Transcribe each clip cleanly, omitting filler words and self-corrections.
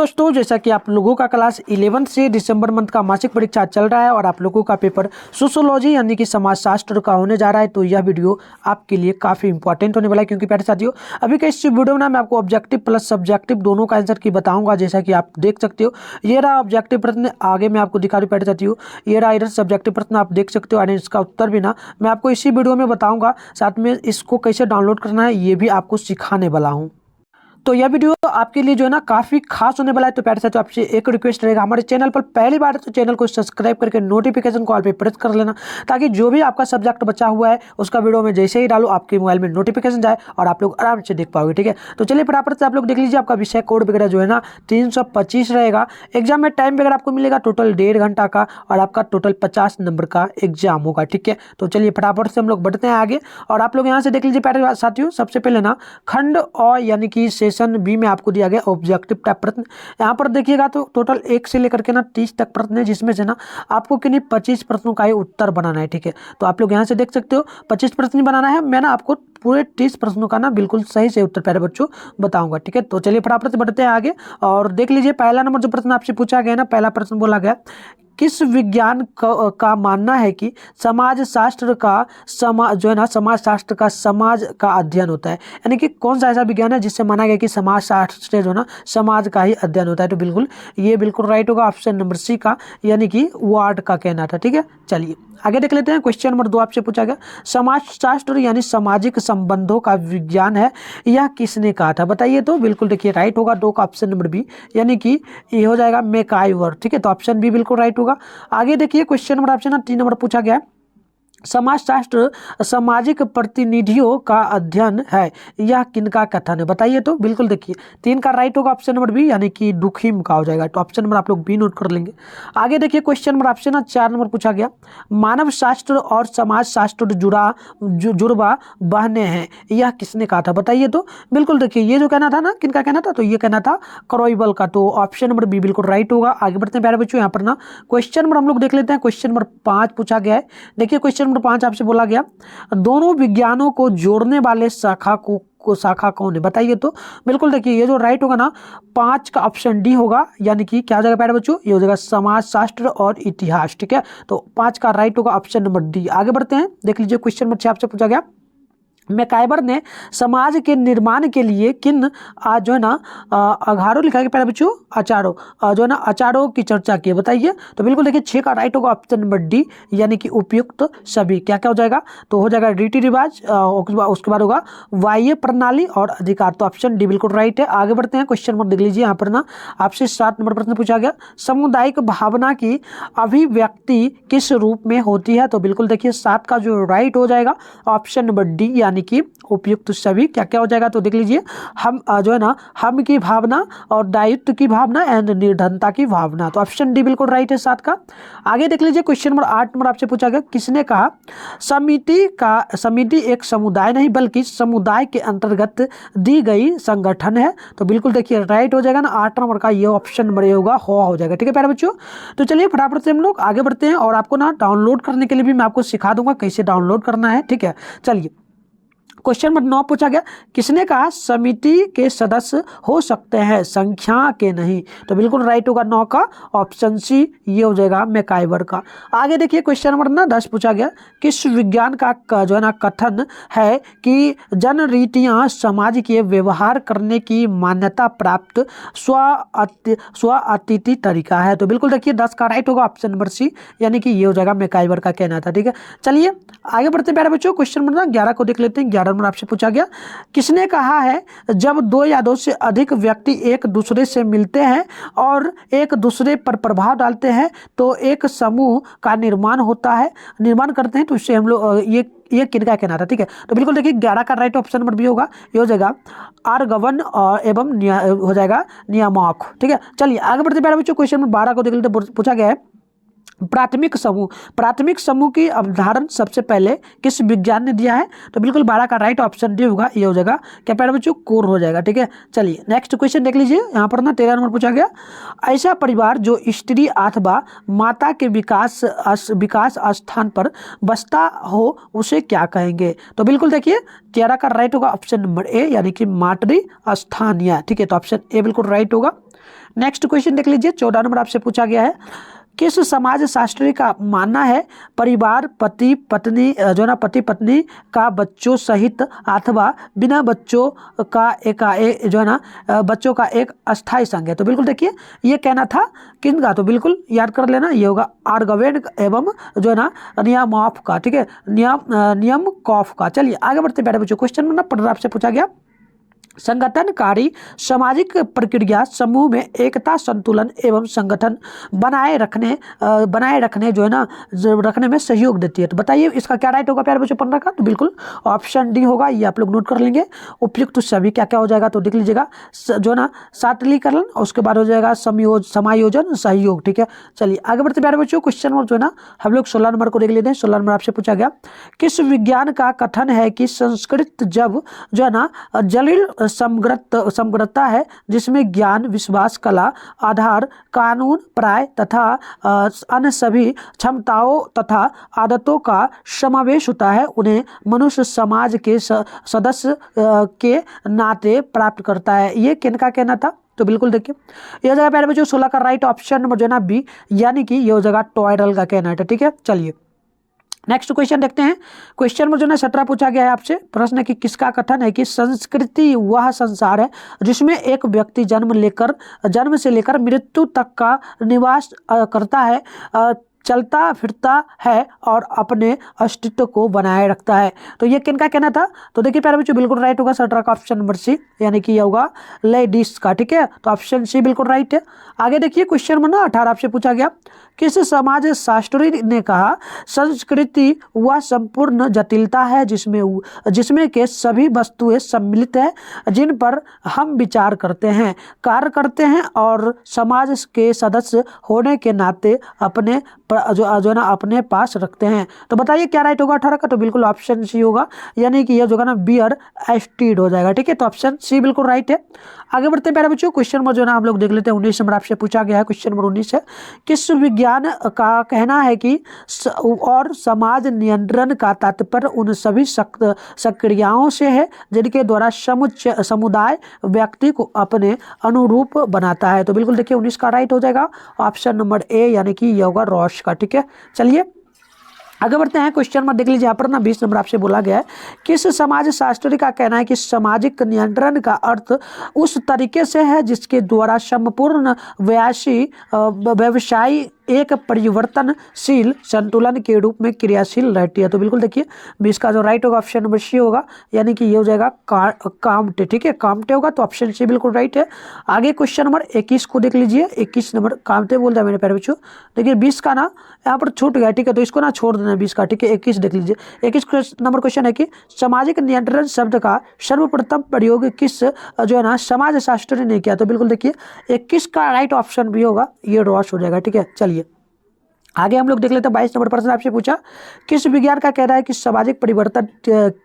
दोस्तों, जैसा कि आप लोगों का क्लास 11 से दिसंबर मंथ का मासिक परीक्षा चल रहा है और आप लोगों का पेपर सोशियोलॉजी यानी कि समाजशास्त्र का होने जा रहा है, तो यह वीडियो आपके लिए काफ़ी इंपॉर्टेंट होने वाला है। क्योंकि प्यारे साथियों, अभी के इस वीडियो में मैं आपको ऑब्जेक्टिव प्लस सब्जेक्टिव दोनों का आंसर की बताऊंगा। जैसा कि आप देख सकते हो, ये रहा ऑब्जेक्टिव प्रश्न, आगे मैं आपको दिखा रही हूँ प्यारे साथियों। ये रहा इधर सब्जेक्टिव प्रश्न, आप देख सकते हो, और इसका उत्तर भी ना मैं आपको इसी वीडियो में बताऊँगा। साथ में इसको कैसे डाउनलोड करना है ये भी आपको सिखाने वाला हूँ। तो यह वीडियो आपके लिए जो है ना काफ़ी खास होने वाला है। तो प्यारे साथियों, आपसे एक रिक्वेस्ट रहेगा, हमारे चैनल पर पहली बार तो चैनल को सब्सक्राइब करके नोटिफिकेशन कॉल पे प्रेस कर लेना, ताकि जो भी आपका सब्जेक्ट बचा हुआ है उसका वीडियो में जैसे ही डालो आपके मोबाइल में नोटिफिकेशन जाए और आप लोग आराम से देख पाओगे। ठीक है, तो चलिए फटाफट से आप लोग देख लीजिए। आपका विषय कोड वगैरह जो है ना 325 रहेगा। एग्जाम में टाइम वगैरह आपको मिलेगा टोटल 1.5 घंटा का, और आपका टोटल 50 नंबर का एग्जाम होगा। ठीक है, तो चलिए फटाफट से हम लोग बढ़ते हैं आगे। और आप लोग यहाँ से देख लीजिए प्यारे साथियों, सबसे पहले ना खंड और यानी कि सेशन बी में आपको दिया गया ऑब्जेक्टिव टाइप प्रश्न। यहाँ पर देखिएगा तो टोटल 1 से लेकर के ना 30 तक प्रश्न है, जिसमें से ना आपको किन्हीं 25 प्रश्नों का ही उत्तर बनाना है। ठीक है, तो आप लोग यहाँ से देख सकते हो 25 प्रश्न बनाना है। मैं ना आपको पूरे 30 प्रश्नों का ना बिल्कुल सही से उत्तर प्यारे बच्चों बताऊंगा। ठीक है, तो चलिए फटाफट से बढ़ते हैं आगे और देख लीजिए। पहला नंबर जो प्रश्न आपसे पूछा गया ना, पहला प्रश्न बोला गया, किस विज्ञान का मानना है कि समाज शास्त्र का जो है ना समाज शास्त्र का समाज का अध्ययन होता है। यानी कि कौन सा ऐसा विज्ञान है जिससे माना गया कि समाज शास्त्र से जो है ना समाज का ही अध्ययन होता है। तो बिल्कुल ये बिल्कुल राइट होगा, ऑप्शन नंबर सी का, यानी कि वार्ड का कहना था। ठीक है, चलिए आगे देख लेते हैं। क्वेश्चन नंबर 2 आपसे पूछा गया, समाज शास्त्र यानी सामाजिक संबंधों का विज्ञान है, यह किसने कहा था, बताइए। तो बिल्कुल देखिए राइट होगा 2 का ऑप्शन नंबर बी, यानी कि ये हो जाएगा मैकआइवर। ठीक है, तो ऑप्शन बी बिल्कुल राइट होगा। आगे देखिए क्वेश्चन नंबर आपसे ना 3 नंबर पूछा गया है, समाजशास्त्र सामाजिक प्रतिनिधियों का अध्ययन है, यह किनका कथन है, बताइए। तो बिल्कुल देखिए 3 का राइट होगा ऑप्शन नंबर बी, यानी कि दुखीम का हो जाएगा। तो ऑप्शन नंबर आप लोग बी नोट कर लेंगे। आगे देखिए क्वेश्चन नंबर आपसे ना 4 नंबर पूछा गया, मानव शास्त्र और समाज शास्त्र जुड़वा बहने हैं, यह किसने कहा था, बताइए। तो बिल्कुल देखिए ये जो कहना था ना, किनका कहना था, तो ये कहना था क्रॉइबल का। तो ऑप्शन नंबर बी बिल्कुल राइट होगा। आगे बढ़ते हैं प्यारे बच्चों, यहाँ पर ना क्वेश्चन नंबर हम लोग देख लेते हैं। क्वेश्चन नंबर 5 पूछा गया है। देखिए क्वेश्चन नंबर 5 आपसे बोला गया, दोनों विज्ञानों को जोड़ने वाले शाखा कौन है, बताइए। तो बिल्कुल देखिए ये जो राइट होगा ना 5 का ऑप्शन डी होगा, यानी कि क्या हो जाएगा प्यारे बच्चों, ये हो जाएगा समाज शास्त्र और इतिहास। ठीक है, तो 5 का राइट होगा ऑप्शन नंबर डी। आगे बढ़ते हैं, देख लीजिए क्वेश्चन नंबर 6 आपसे पूछा गया, मैकआइवर ने समाज के निर्माण के लिए किन जो है ना अघारों लिखा है प्यारे बच्चों, आचारों जो है ना आचारों की चर्चा की, बताइए। तो बिल्कुल देखिए 6 का राइट होगा ऑप्शन नंबर डी, यानी कि उपयुक्त सभी। क्या क्या हो जाएगा, तो हो जाएगा रीति रिवाज, उसके बाद होगा वाह्य प्रणाली और अधिकार। तो ऑप्शन डी बिल्कुल राइट है। आगे बढ़ते हैं, क्वेश्चन नंबर देख लीजिए। यहाँ पर ना आपसे 7 नंबर प्रश्न पूछा गया, सामुदायिक भावना की अभिव्यक्ति किस रूप में होती है। तो बिल्कुल देखिए 7 का जो राइट हो जाएगा ऑप्शन नंबर डी, यानी कि उपयुक्त सभी। क्या क्या हो जाएगा, तो देख लीजिए हम जो है ना हम की भावना और दायित्व की भावना एंड निर्धनता की भावना। तो ऑप्शन डी बिल्कुल राइट है 7 का। आगे देख लीजिए क्वेश्चन नंबर 8 नंबर आपसे पूछा गया, किसने कहा समिति एक समुदाय नहीं बल्कि समुदाय के अंतर्गत दी गई संगठन है। तो बिल्कुल देखिए राइट हो जाएगा ना 8 नंबर का, ये ऑप्शन नंबर ये होगा हो जाएगा। ठीक है प्यारे बच्चों, तो चलिए फटाफट से हम लोग आगे बढ़ते हैं और आपको ना डाउनलोड करने के लिए भी मैं आपको सिखा दूंगा कैसे डाउनलोड करना है। ठीक है, चलिए क्वेश्चन नंबर 9 पूछा गया, किसने कहा समिति के सदस्य हो सकते हैं संख्या के नहीं। तो बिल्कुल राइट होगा 9 का ऑप्शन सी, ये हो जाएगा मैकआइवर का। आगे देखिए क्वेश्चन नंबर ना 10 पूछा गया, किस विज्ञान का जो है ना कथन है कि जन रीतियां समाज के व्यवहार करने की मान्यता प्राप्त स्वातीत तरीका है। तो बिल्कुल देखिए 10 का राइट होगा ऑप्शन नंबर सी, यानी कि ये हो जाएगा मैकआइवर का कहना था। ठीक है, चलिए आगे बढ़ते हैं प्यारे बच्चों। क्वेश्चन नंबर 11 को देख लेते हैं। 11 नंबर आपसे पूछा गया, किसने कहा है जब 2 या 2 से अधिक व्यक्ति एक दूसरे से मिलते हैं और एक दूसरे पर प्रभाव डालते हैं तो एक समूह का निर्माण करते हैं। तो इससे हम लोग ये किनका कहना था। ठीक है, तो बिल्कुल देखिए 11 का राइट ऑप्शन नंबर बी होगा, ये हो जाएगा आर्गवन एवं हो जाएगा नियामक। ठीक है, चलिए आगे बढ़ते प्यारे बच्चों। क्वेश्चन नंबर 12 को देख लेते, पूछा गया है, प्राथमिक समूह की अवधारण सबसे पहले किस विज्ञान ने दिया है। तो बिल्कुल 12 का राइट ऑप्शन डी होगा, ये हो जाएगा क्या प्यारे बच्चों, कोर हो जाएगा। ठीक है, चलिए नेक्स्ट क्वेश्चन देख लीजिए। यहाँ पर ना 13 नंबर पूछा गया, ऐसा परिवार जो स्त्री अथवा माता के विकास स्थान पर बसता हो उसे क्या कहेंगे। तो बिल्कुल देखिए 13 का राइट होगा ऑप्शन नंबर ए, यानी कि मातृ स्थानीय। ठीक है, तो ऑप्शन ए बिल्कुल राइट होगा। नेक्स्ट क्वेश्चन देख लीजिए, 14 नंबर आपसे पूछा गया है, किस समाज शास्त्री का मानना है परिवार पति पत्नी जो ना पति पत्नी का बच्चों सहित अथवा बिना बच्चों का जो है ना बच्चों का एक अस्थायी संघ है। तो बिल्कुल देखिए ये कहना था किन का, तो बिल्कुल याद कर लेना, ये होगा आर्गवेन एवं जो है ना नियमॉफ का, ठीक है, नियम कॉफ का। चलिए आगे बढ़ते बैठे बच्चों, क्वेश्चन नंबर 15 आपसे पूछा गया, संगठनकारी सामाजिक प्रक्रिया समूह में एकता संतुलन एवं संगठन बनाए रखने जो है ना रखने में सहयोग देती है। तो बताइए इसका क्या राइट होगा प्यारे बच्चों 15 का, तो बिल्कुल ऑप्शन डी होगा, ये आप लोग नोट कर लेंगे। उपयुक्त तो सभी क्या क्या हो जाएगा, तो देख लीजिएगा जो ना सातलीकरण और उसके बाद हो जाएगा समायोजन सहयोग, ठीक है। चलिए आगे बढ़ते प्यारे बच्चों, क्वेश्चन नंबर जो है ना हम लोग 16 नंबर को देख लेते हैं। 16 नंबर आपसे पूछा गया, किस विज्ञान का कथन है कि संस्कृत जब जो है ना जलिल समग्रता है जिसमें ज्ञान विश्वास कला आधार कानून प्राय तथा अन्य सभी क्षमताओं तथा आदतों का समावेश होता है, उन्हें मनुष्य समाज के सदस्य के नाते प्राप्त करता है। ये किनका कहना था, तो बिल्कुल देखिए यह जगह प्यारे बच्चों 16 का राइट ऑप्शन नंबर जो है ना बी, यानी कि यह जगह टॉयडल का कहना है, ठीक है। चलिए नेक्स्ट क्वेश्चन देखते हैं, क्वेश्चन में जो है 17 पूछा गया है आपसे, प्रश्न है कि किसका कथन है कि संस्कृति वह संसार है जिसमें एक व्यक्ति जन्म से लेकर मृत्यु तक का निवास करता है, चलता फिरता है और अपने अस्तित्व को बनाए रखता है। तो ये किनका कहना था, तो देखिए प्यारे बच्चों बिल्कुल राइट होगा 17 का ऑप्शन नंबर सी, यानी कि ये होगा लेडीज का, ठीक है। तो ऑप्शन सी बिल्कुल राइट है। आगे देखिए क्वेश्चन नंबर 18 आपसे पूछा गया, किस समाज शास्त्री ने कहा संस्कृति वह संपूर्ण जटिलता है जिसमें के सभी वस्तुएं सम्मिलित है जिन पर हम विचार करते हैं कार्य करते हैं और समाज के सदस्य होने के नाते अपने जो ना अपने पास रखते हैं। तो बताइए क्या राइट होगा 18 का, तो बिल्कुल ऑप्शन सी होगा, यानी कि यह जो है ना बियर एस्टीड हो जाएगा, ठीक है। तो ऑप्शन सी बिल्कुल राइट है। आगे बढ़ते हैं प्यारे बच्चों, क्वेश्चन नंबर जो है ना हम लोग देख लेते हैं 19 नंबर आपसे पूछा गया है। क्वेश्चन नंबर 19 है, किस विज्ञान का कहना है कि और समाज नियंत्रण का तात्पर्य उन सभी सक्रियाओं से है जिनके द्वारा समुदाय व्यक्ति को अपने अनुरूप बनाता है। तो बिल्कुल देखिए 19 का राइट हो जाएगा ऑप्शन नंबर ए, यानी कि यह होगा रॉश का, ठीक है। चलिए आगे बढ़ते हैं, क्वेश्चन नंबर देख लीजिए यहाँ पर ना 20 नंबर आपसे बोला गया है, किस समाज शास्त्री का कहना है कि सामाजिक नियंत्रण का अर्थ उस तरीके से है जिसके द्वारा संपूर्ण व्यवसायी एक परिवर्तनशील संतुलन के रूप में क्रियाशील रहती है। तो बिल्कुल देखिए 20 का जो राइट होगा ऑप्शन नंबर सी होगा, यानी कि ये हो जाएगा कामटे, ठीक है, कामटे होगा। तो ऑप्शन सी बिल्कुल राइट है। आगे क्वेश्चन नंबर 21 को देख लीजिए, 21 नंबर कामटे बोल दिया मैंने प्यारे बच्चों, देखिए 20 का ना यहाँ पर छूट गया, ठीक है, तो इसको ना छोड़ देना 20 का, ठीक है। 21 देख लीजिए, 21 नंबर क्वेश्चन है कि सामाजिक नियंत्रण शब्द का सर्वप्रथम प्रयोग किस जो है ना समाज शास्त्री ने किया। तो बिल्कुल देखिए 21 का राइट ऑप्शन भी होगा, ये रॉस हो जाएगा, ठीक है। चलिए आगे हम लोग देख लेते हैं 22 नंबर प्रश्न आपसे पूछा, किस विज्ञान का कह रहा है कि सामाजिक परिवर्तन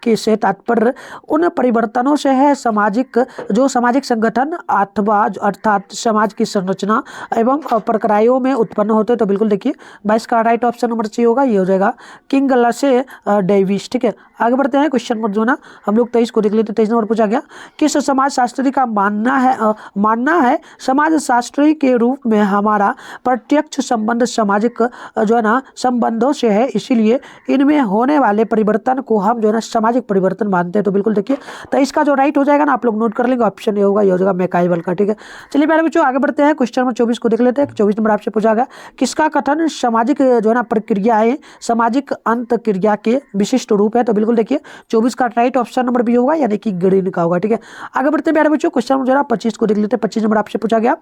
के से तात्पर्य उन परिवर्तनों से है जो सामाजिक संगठन अथवा अर्थात समाज की संरचना एवं प्रक्रियाओं में उत्पन्न होते हैं। तो बिल्कुल देखिए 22 का राइट ऑप्शन नंबर सी होगा, ये हो जाएगा किंग लसे डेविस, ठीक है। आगे बढ़ते हैं, क्वेश्चन नंबर जो ना हम लोग 23 को देख लेते हैं। 23 नंबर पूछा गया, किस समाज शास्त्री का मानना है समाज शास्त्री के रूप में हमारा प्रत्यक्ष संबंध सामाजिक जो है ना संबंधों से है, इसीलिए इनमें होने वाले परिवर्तन को हम जो है ना सामाजिक परिवर्तन मानते हैं। तो बिल्कुल देखिए 23 का जो राइट हो जाएगा ना आप लोग नोट कर लेंगे, ऑप्शन ये होगा, ये हो जाएगा मैकाइवल का, ठीक है। चलिए प्यारे बच्चों आगे बढ़ते हैं, क्वेश्चन नंबर 24 को देख लेते हैं। 24 नंबर आपसे पूछा गया, किसका कथन सामाजिक जो है ना प्रक्रियाएं सामाजिक अंत क्रिया के विशिष्ट रूप है। तो बिल्कुल देखिए 24 का राइट ऑप्शन नंबर बी होगा, यानी कि ग्रीन का होगा, ठीक है। आगे बढ़ते हैं प्यारे बच्चों, क्वेश्चन नंबर 25 को देख लेते हैं। 25 नंबर आपसे पूछा गया,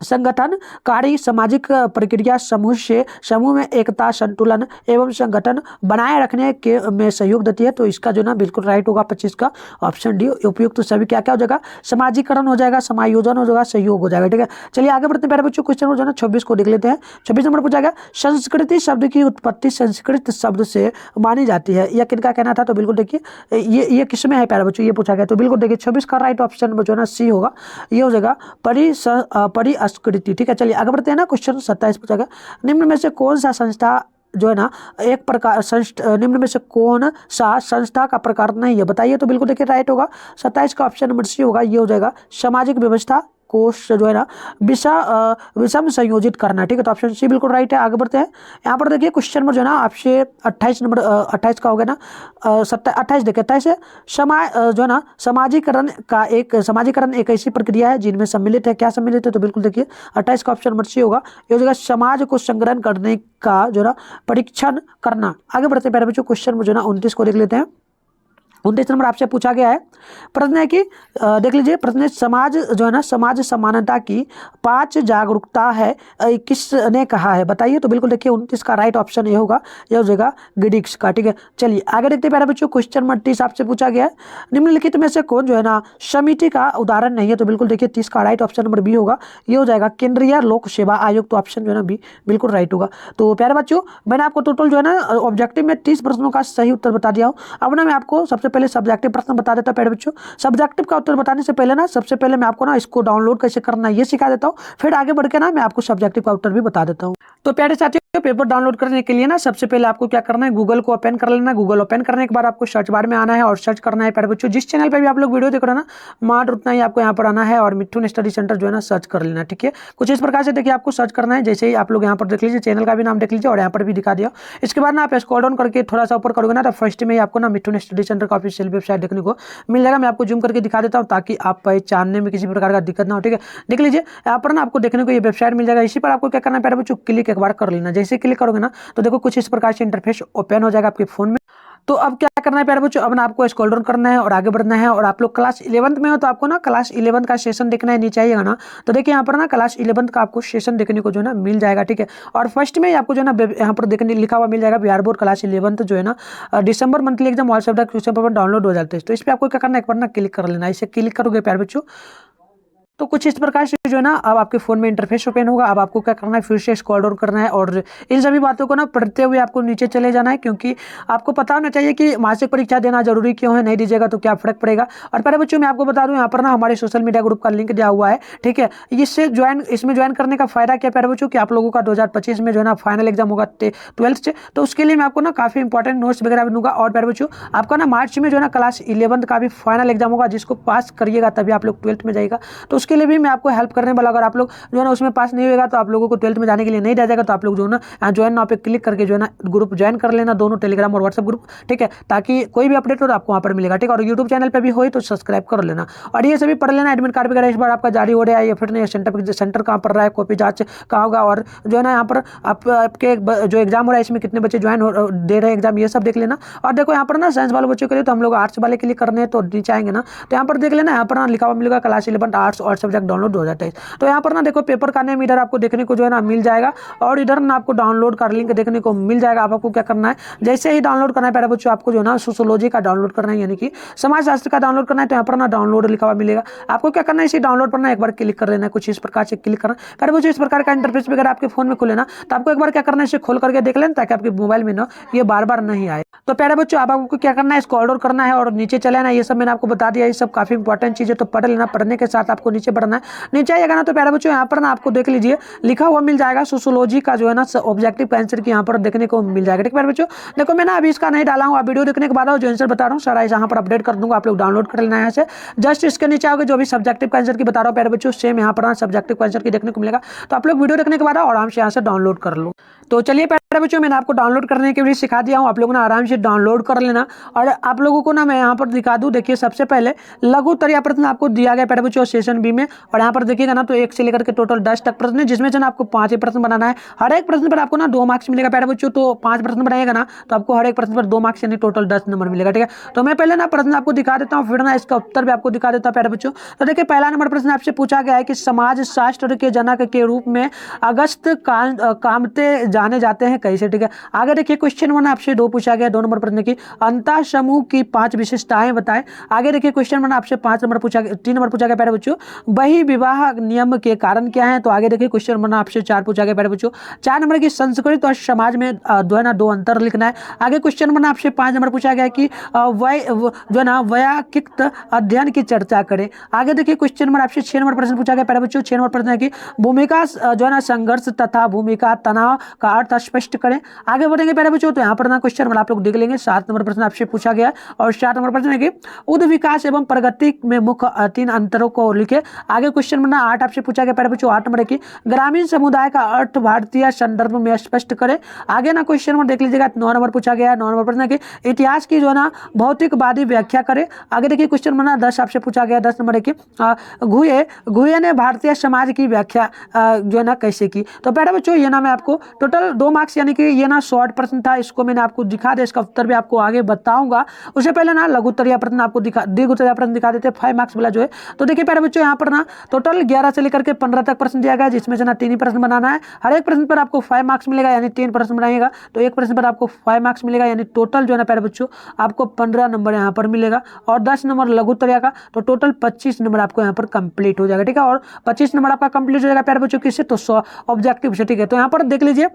संगठनकारी सामाजिक प्रक्रिया समूह में एकता संतुलन एवं संगठन बनाए रखने के में सहयोग देती है। तो इसका जो ना बिल्कुल राइट होगा 25 का ऑप्शन डी। उपयुक्त तो सभी क्या क्या हो जाएगा, समाजीकरण हो जाएगा, समायोजन हो जाएगा, सहयोग हो जाएगा, ठीक है। चलिए आगे बढ़ते हैं प्यारे बच्चों, क्वेश्चन जो है ना 26 को देख लेते हैं। 26 नंबर पूछा गया, संस्कृति शब्द की उत्पत्ति संस्कृत शब्द से मानी जाती है, यह किनका कहना था। तो बिल्कुल देखिए ये किसमें है प्यारे बच्चों, ये पूछा गया। तो बिल्कुल देखिए 26 का राइट ऑप्शन जो है ना सी होगा, ये हो जाएगा परिसंस्कृति, ठीक है। चलिए आगे बढ़ते हैं ना, क्वेश्चन 27 पूछा गया, निम्न में से कौन सा संस्था जो है ना एक प्रकार निम्न में से कौन सा संस्था का प्रकार नहीं है, बताइए। तो बिल्कुल देखिए राइट होगा 27 का ऑप्शन नंबर सी होगा, ये हो जाएगा सामाजिक व्यवस्था कोश जो है ना विषम संयोजित करना। ठीक है, तो ऑप्शन सी बिल्कुल राइट है। आगे बढ़ते हैं। यहाँ पर देखिए क्वेश्चन नंबर जो है ना आपसे 28 नंबर 28 का हो गया ना 28 देखिए 28 है। जो है ना समाजीकरण एक ऐसी प्रक्रिया है जिनमें सम्मिलित है। क्या सम्मिलित है? तो बिल्कुल देखिए 28 का ऑप्शन नंबर सी होगा। ये हो जाएगा समाज को संग्रहण करने का जो है ना परीक्षण करना। आगे बढ़ते हैं प्यारे बच्चों, क्वेश्चन जो है ना 29 को देख लेते हैं। 29 नंबर आपसे पूछा गया है। प्रश्न है कि देख लीजिए, प्रश्न है समाज जो है ना समाज समानता की 5 जागरूकता है किसने कहा है? बताइए। तो बिल्कुल देखिए 29 का राइट ऑप्शन ये होगा, ये हो जाएगा गिडिक्स का। ठीक है, चलिए आगे देखते हैं प्यारे बच्चों। क्वेश्चन नंबर 30 आपसे पूछा गया है। निम्नलिखित में से कौन जो है ना समिति का उदाहरण नहीं है? तो बिल्कुल देखिए 30 का राइट ऑप्शन नंबर बी होगा, ये हो जाएगा केंद्रीय लोक सेवा आयोग। तो ऑप्शन जो है ना बी बिल्कुल राइट होगा। तो प्यारे बच्चों मैंने आपको टोटल जो है ना ऑब्जेक्टिव में 30 प्रश्नों का सही उत्तर बता दिया हूँ। अब ना मैं आपको सबसे पहले सब्जेक्टिव प्रश्न बता देता हूं प्यारे बच्चों। सब्जेक्टिव का उत्तर बताने से पहले ना सबसे पहले मैं आपको ना इसको डाउनलोड कैसे करना है ये सिखा देता हूं, फिर आगे बढ़ के ना मैं आपको सब्जेक्टिव का उत्तर भी बता देता हूं। तो प्यारे साथियों, पेपर डाउनलोड करने के लिए ना सबसे पहले आपको क्या करना है, गूगल को ओपन कर लेना। गूगल ओपन करने के बाद आपको सर्च बार में आना है और सर्च करना है प्यारे बच्चों, जिस चैनल पर भी आप लोग वीडियो देख रहे हैं ना मात्र उतना ही आपको यहाँ पर आना है और मिथुन स्टडी सेंटर जो है ना सर्च कर लेना। ठीक है, कुछ इस प्रकार से देखिए आपको सर्च करना है। जैसे ही आप लोग यहाँ पर देख लीजिए, चैनल का भी नाम देख लीजिए और यहाँ पर भी दिखा दिया। इसके बाद ना आप स्क्रॉल डाउन करके थोड़ा सा ऊपर करोगे ना तो फर्स्ट में ही आपको ना मिथुन स्टडी सेंटर का ऑफिशियल वेबसाइट देखने को मिल जाएगा। मैं आपको जूम करके दिखा देता हूं ताकि आप पहचानने में किसी प्रकार का दिक्कत ना हो। ठीक है, देख लीजिए यहाँ पर ना आपको देखने को ये वेबसाइट मिल जाएगा। इसी पर आपको क्या करना है प्यारे बच्चों, क्लिक एक बार कर लेना। जैसे क्लिक करोगे ना तो देखो कुछ इस प्रकार से इंटरफेस ओपन हो जाएगा आपके फोन में। तो अब क्या करना है प्यारे बच्चों, अब ना आपको स्क्रॉल डाउन करना है और आगे बढ़ना है। और आप लोग क्लास 11th में हो तो आपको ना क्लास 11th का सेशन देखना है, नीचे आइएगा ना तो देखिए यहाँ पर ना क्लास 11th का आपको सेशन देखने को जो है ना मिल जाएगा। ठीक है, और फर्स्ट में ही आपको जो है ना यहाँ पर देखने लिखा हुआ मिल जाएगा बिहार बोर्ड क्लास 11th जो है ना दिसंबर monthly exam all subject question paper download हो जाते हैं। तो इस पर आपको क्या करना है, एक बार ना क्लिक कर लेना है। इसे क्लिक करोगे प्यारे बच्चों तो कुछ इस प्रकार से जो है ना अब आपके फोन में इंटरफेस ओपन होगा। अब आपको क्या करना है, फिर से स्क्रॉल डाउन करना है और इन सभी बातों को ना पढ़ते हुए आपको नीचे चले जाना है, क्योंकि आपको पता होना चाहिए कि मासिक परीक्षा देना जरूरी क्यों है, नहीं दीजिएगा तो क्या फर्क पड़ेगा। और प्यारे बच्चों मैं आपको बता दूं यहाँ पर ना हमारे सोशल मीडिया ग्रुप का लिंक दिया हुआ है। ठीक है, इसमें ज्वाइन करने का फायदा क्या प्यारे बच्चों कि आप लोगों का 2025 में जो है ना फाइनल एग्जाम होगा 12th से, तो उसके लिए मैं आपको ना काफी इंपॉर्टेंट नोट्स वगैरह भी दूंगा। और प्यारे बच्चों आपका ना मार्च में जो है ना क्लास 11th का भी फाइनल एग्जाम होगा, जिसको पास करिएगा तभी आप लोग 12th में जाएगा। तो उसके लिए भी मैं आपको करने वाला, अगर आप लोग जो है ना उसमें पास नहीं होगा तो आप लोगों को 12th में जाने के लिए नहीं दिया जाएगा। तो आप लोग जो है ना ज्वाइन नाउ पे क्लिक करके जो है ना ग्रुप ज्वाइन कर लेना, दोनों टेलीग्राम और व्हाट्सएप ग्रुप। ठीक है, ताकि कोई भी अपडेट हो तो आपको वहां पर मिलेगा। ठीक है, और यूट्यूब चैनल पे भी हो तो सब्सक्राइब कर लेना। और ये सभी पढ़ लेना, एडमिट कार्ड वगैरह इस बार आपका जारी हो रहा है या फिर नहीं, सेंटर कहाँ पर रहा है, कॉपी जांच कहाँ होगा, और जो है ना यहाँ पर आपके जो एग्जाम हो रहा है इसमें कितने बच्चे ज्वाइन दे रहे हैं एग्जाम, ये सब देख लेना। और देखो यहाँ पर ना साइंस वाले बच्चों के लिए तो हम लोग आर्ट्स वाले के लिए करने हैं, तो नीचे आएंगे ना तो यहाँ पर देख लेना, यहाँ पर ना लिखा हुआ मिलेगा क्लास 11 आर्ट्स और सब्जेक्ट डाउनलोड 2023। तो यहाँ पर ना देखो पेपर का नेम इधर आपको देखने को जो है ना मिल जाएगा और इधर ना आपको डाउनलोड का लिंक देखने को मिल जाएगा। आपको क्या करना है, जैसे ही डाउनलोड करना है प्यारे बच्चों आपको जो है ना सोशियोलॉजी का डाउनलोड करना है, यानी कि समाजशास्त्र का डाउनलोड करना है। तो यहाँ पर ना डाउनलोड लिखा हुआ मिलेगा, आपको क्या करना है इसे डाउनलोड करना है, एक बार क्लिक कर लेना है। कुछ इस प्रकार से क्लिक करना प्यारे बच्चों, इस प्रकार का इंटरफेस वगैरह आपके फोन में खुले ना तो आपको एक बार क्या करना है, इसे खोल करके देख लेना ताकि आपके मोबाइल में ना ये बार बार नहीं आए। तो प्यारे बच्चों अब आपको क्या करना है, स्क्रॉल डाउन करना है और नीचे चले आना। ये सब मैंने आपको बता दिया, ये सब काफी इंपॉर्टेंट चीज है, तो पढ़ लेना। पढ़ने के साथ आपको नीचे बढ़ना है, नीचे आएगा ना तो प्यारे बच्चों यहाँ पर ना आपको देख लीजिए लिखा हुआ मिल जाएगा सोशियोलॉजी का जो है ना ऑब्जेक्टिव आंसर की यहाँ पर देखने को मिल जाएगा। ठीक है बच्चों, देखो मैं ना अभी इसका नहीं डाला हूँ, आप वीडियो देखने के बाद जो आंसर बता रहा हूँ सारा यहाँ पर अपडेट कर दूंगा, आप लोग डाउनलोड कर लेना है। यहाँ से जस्ट इसके नीचे आओगे जो भी सब्जेक्टिव का आंसर की बता रहा हूँ प्यारे बच्चों, सेम यहाँ पर सब्जेक्टिव का आंसर की देखने को मिलेगा। तो आप लोग वीडियो देखने के बाद आराम से यहाँ से डाउनलोड कर लो। तो चलिए प्यारे बच्चों मैंने आपको डाउनलोड करने के लिए सिखा दिया हूँ, आप लोग ना आराम से डाउनलोड कर लेना। और आप लोगों को ना मैं यहाँ पर दिखा दूँ, देखिए सबसे पहले लघु उत्तरीय प्रश्न आपको दिया गया प्यारे बच्चों सेशन बी में, और यहाँ पर देखिएगा ना तो 1 से लेकर के टोटल 10 तक प्रश्न है, जिसमें से ना आपको 5 ही प्रश्न बनाना है। हर एक प्रश्न पर आपको ना 2 मार्क्स मिलेगा प्यारे बच्चों, तो 5 प्रश्न बनाएगा ना तो आपको हर एक प्रश्न पर 2 मार्क्स यानी टोटल 10 नंबर मिलेगा। ठीक है, तो मैं पहले ना प्रश्न आपको दिखा देता हूँ, फिर ना इसका उत्तर भी आपको दिखा देता हूँ प्यारे बच्चों। तो देखिए पहला नंबर प्रश्न आपसे पूछा गया है कि समाज शास्त्र के जनक के रूप में अगस्त कामते जाने जाते हैं कैसे। ठीक है, आगे देखिए क्वेश्चन 1 आपसे 2 पूछा गया, 2 नंबर प्रश्न की अंतः समूह की 5 विशेषताएं बताएं। आगे देखिए क्वेश्चन 1 आपसे 5 नंबर पूछा गया, 3 नंबर पूछा गया प्यारे बच्चों, वही विवाह नियम के कारण क्या है। तो आगे देखिए क्वेश्चन 1 आपसे 4 पूछा गया प्यारे बच्चों, 4 नंबर की संस्कृत और समाज में जो है ना 2 अंतर लिखना है। आगे क्वेश्चन 1 आपसे 5 नंबर पूछा गया कि जो है ना वैयाकरण अध्ययन की चर्चा करें। आगे देखिए क्वेश्चन नंबर आपसे 6 नंबर प्रश्न पूछा गया प्यारे बच्चों, 6 नंबर प्रश्न है कि भूमिका जो है ना संघर्ष तथा भूमिका तनाव का अर्थ स्पष्ट करें। आगे बढ़ेंगे प्यारे बच्चों, तो यहाँ पर ना क्वेश्चन नंबर आप लोग देख लेंगे। 7 नंबर प्रश्न आपसे पूछा गया है और 7 नंबर प्रश्न है कि उद विकास एवं प्रगति में मुख्य 3 अंतरों को लिखे। आगे क्वेश्चन नंबर 8 आपसे पूछा गया प्यारे बच्चों। 8 नंबर है कि ग्रामीण समुदाय का अर्थ भारतीय संदर्भ में स्पष्ट करें। आगे ना क्वेश्चन नंबर देख लीजिएगा। 9 नंबर पूछा गया है। 9 नंबर प्रश्न है कि इतिहास की जो है ना भौतिकवादी व्याख्या करें। आगे देखिए क्वेश्चन नंबर 10 आपसे पूछा गया। 10 नंबर है कि घुये ने भारतीय समाज की व्याख्या जो है ना कैसे की। तो प्यारे बच्चों ये ना मैं आपको टोटल 2 मार्क्स यानी कि ये ना शॉर्ट प्रश्न था, इसको मैंने आपको दिखा दिया, इसका उत्तर भी आपको आगे बताऊंगा। उससे पहले ना लघु उत्तरीय प्रश्न आपको दीर्घ उत्तरीय प्रश्न दिखा देते 5 मार्क्स वाला जो है। तो देखिए प्यारे बच्चों यहाँ पर ना टोटल 11 से लेकर के 15 तक प्रश्न दिया गया, जिसमें से ना 3 ही प्रश्न बनाना है। हर एक प्रश्न पर आपको 5 मार्क्स मिलेगा, यानी 3 प्रश्न बनाइएगा तो एक प्रश्न पर आपको 5 मार्क्स मिलेगा, यानी टोटल जो है ना प्यारे बच्चों आपको 15 नंबर यहाँ पर मिलेगा और 10 नंबर लघु उत्तरीय का, तो टोटल 25 नंबर आपको यहाँ पर कंप्लीट हो जाएगा। ठीक है, और 25 नंबर आपका कंप्लीट हो जाएगा प्यारे बच्चों किससे, तो 100 ऑब्जेक्टिव से। ठीक है, तो यहाँ पर देख लीजिए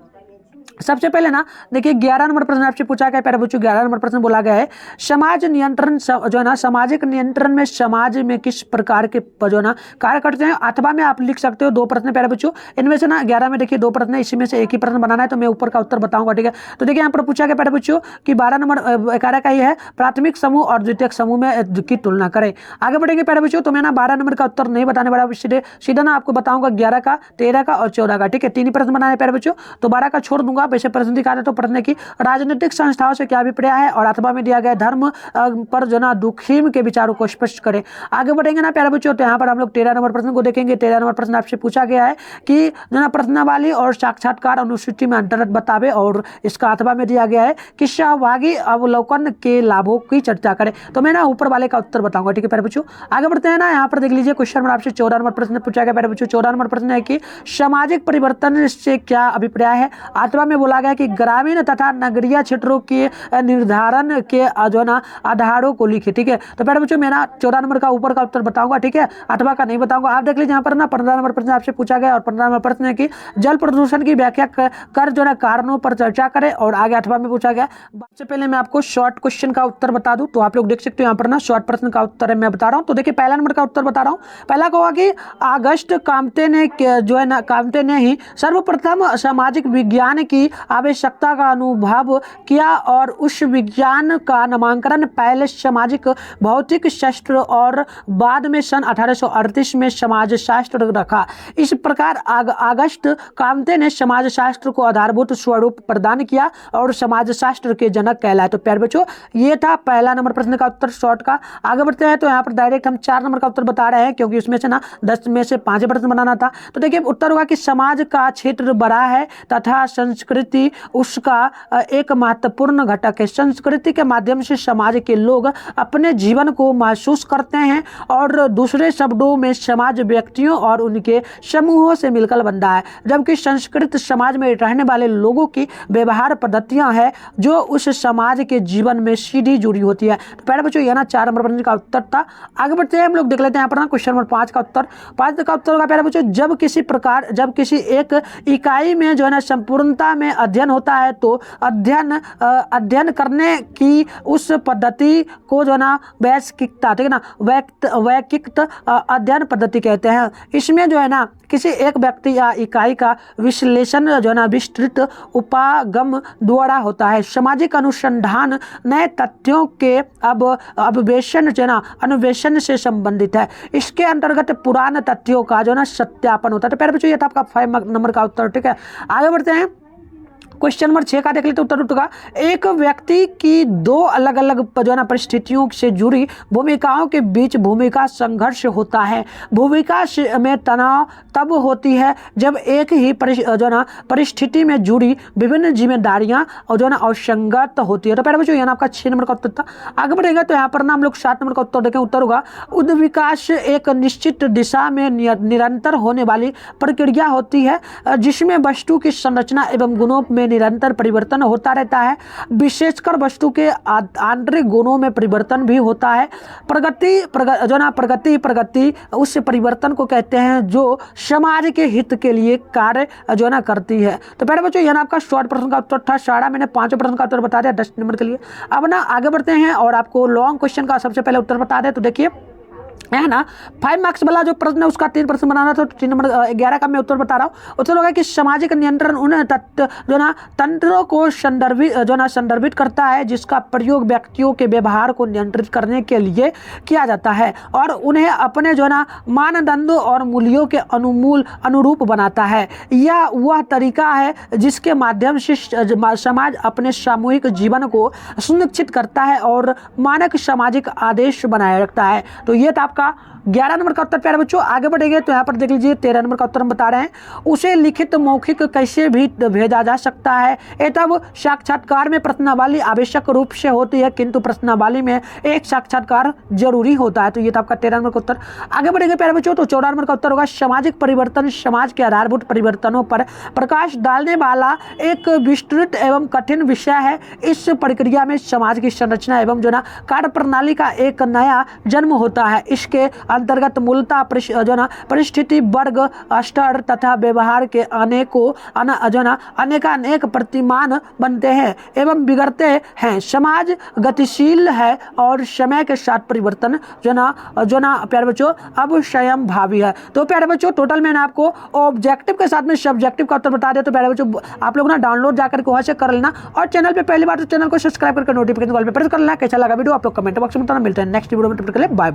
सबसे पहले ना देखिए 11 नंबर प्रश्न आपसे पूछा गया प्यारे बच्चों। 11 नंबर प्रश्न बोला गया है समाज नियंत्रण जो है ना सामाजिक नियंत्रण में समाज में किस प्रकार के जो है ना कार्य करते हैं। अथवा में आप लिख सकते हो 2 प्रश्न प्यारे बच्चों, इनमें से ना 11 में देखिए 2 प्रश्न है, इसी में से एक ही प्रश्न बनाना है, तो मैं ऊपर का उत्तर बताऊंगा। ठीक है, तो देखिए यहाँ पर पूछा गया प्यारे बच्चों कि 12 नंबर 11 का ही है प्राथमिक समूह और द्वितीयक समूह में की तुलना करें। आगे बढ़ेंगे प्यारे बच्चों, तो मैं ना 12 नंबर का उत्तर नहीं बताने वाला, सीधा ना आपको बताऊंगा 11 का, 13 का और 14 का। ठीक है, 3 ही प्रश्न बनाए प्यारे बच्चों, तो 12 का छोड़ दूंगा। वैसे प्रश्न दिखा दे तो प्रश्न की राजनीतिक संस्थाओं से क्या अभिप्राय है और अथवा में दिया गया धर्म पर जो ना दुखीम के विचारों को स्पष्ट करें। आगे बढ़ेंगे ना प्यारे बच्चों, तो यहाँ पर हम लोग 13 नंबर प्रश्न को देखेंगे। 13 नंबर प्रश्न आपसे पूछा गया है कि जो ना प्रश्नावली और साक्षात्कार अनुसूची में अंतर बतावे और इसका अथवा में दिया गया है कि सहभागी अवलोकन के लाभों की चर्चा करें। तो मैं ना ऊपर वाले का उत्तर बताऊंगा। ठीक है प्यारे बच्चों, आगे बढ़ते हैं ना। यहाँ पर देख लीजिए क्वेश्चन नंबर आपसे 14 नंबर प्रश्न पूछा गया प्यारे बच्चों। 14 नंबर प्रश्न है कि सामाजिक परिवर्तन से क्या अभिप्राय है। अथवा में बोला गया कि ग्रामीण तथा नगरीय क्षेत्रों के निर्धारण के जो ना आधारों को लिखे। ठीक है, तो प्यारे बच्चों मैं ना 14 नंबर का ऊपर का उत्तर बताऊंगा। ठीक है, अथवा का नहीं बताऊंगा। आप देख लीजिए यहाँ पर ना 15 नंबर प्रश्न आपसे पूछा गया और 15 नंबर प्रश्न है कि जल प्रदूषण की व्याख्या कर जो ना कारणों पर चर्चा करें और आगे अथवा में पूछा गया। सबसे पहले मैं आपको शॉर्ट क्वेश्चन का उत्तर बता दूं, तो आप लोग देख सकते हो यहाँ पर ना शॉर्ट प्रश्न का उत्तर मैं बता रहा हूँ। तो देखिए पहला नंबर का उत्तर बता रहा हूँ। पहला कहा कि अगस्त कामते ने जो है ना कामते ने ही सर्वप्रथम सामाजिक विज्ञान की आवश्यकता का अनुभव किया और उस विज्ञान का नामकरण पहले सामाजिक भौतिक शास्त्र और बाद में सन 1838 में समाज शास्त्र रखा। इस प्रकार अगस्त कामते ने समाज शास्त्र को आधारभूत स्वरूप प्रदान किया और समाज शास्त्र के जनक कहलाए। तो प्यारे बच्चों ये था पहला नंबर प्रश्न का उत्तर शॉर्ट का। आगे बढ़ते हैं, तो यहाँ पर डायरेक्ट हम 4 नंबर का उत्तर बता रहे हैं क्योंकि उसमें से ना 10 में से 5 प्रश्न बनाना था। तो देखिए उत्तर होगा कि समाज का क्षेत्र बड़ा है तथा संस्कृति उसका एक महत्वपूर्ण घटक है। संस्कृति के माध्यम से समाज के लोग अपने जीवन को महसूस करते हैं और दूसरे शब्दों में समाज व्यक्तियों और उनके समूहों से मिलकर बनता है, जबकि संस्कृत समाज में रहने वाले लोगों की व्यवहार पद्धतियां हैं जो उस समाज के जीवन में सीधी जुड़ी होती है। तो पहले बच्चों यह ना 4 नंबर प्रश्न का उत्तर था। आगे बढ़ते हैं, हम लोग देख लेते हैं यहाँ पर ना क्वेश्चन नंबर 5 का उत्तर। 5 का उत्तर होगा प्यारे बच्चों जब किसी एक इकाई में जो है ना संपूर्णता में अध्ययन होता है तो अध्ययन करने की उस पद्धति को जो ना वैश्विकता, ठीक है ना, वैयक्तिक अध्ययन पद्धति कहते हैं। इसमें जो है ना किसी एक व्यक्ति या इकाई का विश्लेषण जो है ना विस्तृत उपागम द्वारा होता है। सामाजिक अनुसंधान नए तथ्यों के अन्वेषण जो है ना अन्वेषण से संबंधित है। इसके अंतर्गत पुराने तथ्यों का जो है ना सत्यापन होता है। तो प्यारे बच्चों ये था आपका 5 नंबर का उत्तर। ठीक है, आगे बढ़ते हैं। क्वेश्चन नंबर 6 का देख लेते उत्तर का। एक व्यक्ति की 2 अलग अलग जो है ना परिस्थितियों से जुड़ी भूमिकाओं के बीच भूमिका संघर्ष होता है। भूमिका में तनाव तब होती है जब एक ही जो ना परिस्थिति में जुड़ी विभिन्न जिम्मेदारियां और जो ना असंगत होती है। तो पहले बच्चों यहाँ आपका 6 नंबर का उत्तर था। आगे बढ़ेगा तो यहाँ पर ना हम लोग 7 नंबर का उत्तर देखें। उत्तर होगा उद्विकास एक निश्चित दिशा में निरंतर होने वाली प्रक्रिया होती है जिसमें वस्तु की संरचना एवं गुणों में निरंतर परिवर्तन होता रहता है। विशेषकर वस्तु के आंतरिक गुणों में परिवर्तन भी होता है। प्रगति उस परिवर्तन को कहते हैं जो समाज के हित के लिए कार्य जो ना करती है। तो पहले बच्चों यह आपका शॉर्ट प्रश्न का उत्तर था। सारा मैंने 5 प्रश्न का उत्तर बता दिया 10 नंबर के लिए। अब ना आगे बढ़ते हैं और आपको लॉन्ग क्वेश्चन का सबसे पहले उत्तर बता दें। तो देखिए है ना। 5 मार्क्स वाला जो प्रश्न है उसका 3 प्रश्न बनाना था, तो 3 नंबर 11 का मैं उत्तर बता रहा हूँ। उत्तर होगा कि सामाजिक नियंत्रण उन तंत्रों को संदर्भित करता है जिसका प्रयोग व्यक्तियों के व्यवहार को नियंत्रित करने के लिए किया जाता है और उन्हें अपने मानदंडों और मूल्यों के अनुरूप बनाता है। यह वह तरीका है जिसके माध्यम से समाज अपने सामूहिक जीवन को सुनिश्चित करता है और मानक सामाजिक आदेश बनाए रखता है। तो ये था आपका 11 नंबर का उत्तर। प्यारे बच्चों आगे बढ़ेंगे तो यहाँ पर देख लीजिए 13 नंबर का उत्तर हम बता रहे हैं। उसे लिखित मौखिक कैसे भी भेजा जा सकता है। ये तब साक्षात्कार में प्रश्नावली आवश्यक रूप से होती है, किंतु प्रश्नावली में एक साक्षात्कार जरूरी होता है। तो ये था आपका 13 नंबर का उत्तर। आगे बढ़ेंगे प्यारे बच्चों तो 14 नंबर का उत्तर होगा सामाजिक परिवर्तन समाज के आधारभूत परिवर्तनों पर प्रकाश डालने वाला एक विस्तृत एवं कठिन विषय है। इस प्रक्रिया में समाज की संरचना एवं कार्य प्रणाली का एक नया जन्म होता है। इसके अंतर्गत मूलतः परिस्थिति वर्ग स्तर तथा व्यवहार के अनेक प्रतिमान बनते हैं एवं बिगड़ते हैं। समाज गतिशील है और समय के साथ परिवर्तन प्यारे बच्चों अब स्वयं भावी है। तो प्यारे बच्चों टोटल मैंने आपको ऑब्जेक्टिव के साथ में सब्जेक्टिव का उत्तर बता दिया। तो प्यारे बच्चों आप लोग डाउनलोड जाकर के वहां से कर लेना और चैनल पे पहली बार तो चैनल को सब्सक्राइब करके नोटिफिकेशन कॉल पे प्रेस कर लेना। कैसा लगा वीडियो आप लोग कमेंट बॉक्स में बताना। मिलते हैं नेक्स्ट वीडियो में, तब तक के लिए बाय बाय।